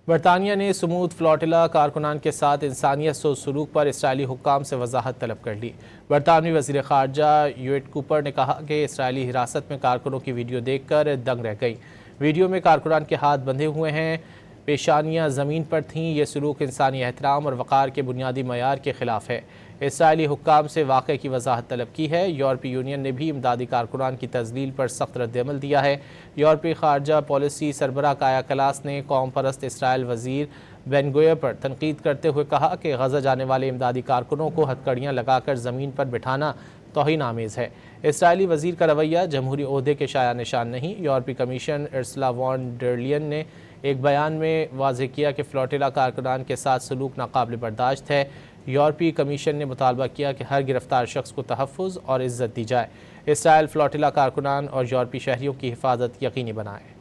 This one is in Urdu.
برطانیہ نے سمود فلوٹیلا کارکنان کے ساتھ انسانیت سے سلوک پر اسرائیلی حکام سے وضاحت طلب کر لی۔ برطانوی وزیر خارجہ یویٹ کوپر نے کہا کہ اسرائیلی حراست میں کارکنوں کی ویڈیو دیکھ کر دنگ رہ گئی۔ ویڈیو میں کارکنان کے ہاتھ بندھے ہوئے ہیں، پیشانیاں زمین پر تھیں۔ یہ سلوک انسانی احترام اور وقار کے بنیادی معیار کے خلاف ہے۔ اسرائیلی حکام سے واقعے کی وضاحت طلب کی ہے۔ یورپی یونین نے بھی امدادی کارکنان کی تذلیل پر سخت رد عمل دیا ہے۔ یورپی خارجہ پالیسی سربراہ کایا کلاس نے قوم پرست اسرائیل وزیر بین گوئر پر تنقید کرتے ہوئے کہا کہ غزہ جانے والے امدادی کارکنوں کو ہتھکڑیاں لگا کر زمین پر بٹھانا توہین آمیز ہے۔ اسرائیلی وزیر کا رویہ جمہوری عہدے کے شایع نشان نہیں۔ یورپی کمیشن ارسلا وان ڈر لیئن نے ایک بیان میں واضح کیا کہ فلوٹیلا کارکنان کے ساتھ سلوک ناقابل برداشت ہے۔ یورپی کمیشن نے مطالبہ کیا کہ ہر گرفتار شخص کو تحفظ اور عزت دی جائے۔ اسرائیل فلوٹیلا کارکنان اور یورپی شہریوں کی حفاظت یقینی بنائے۔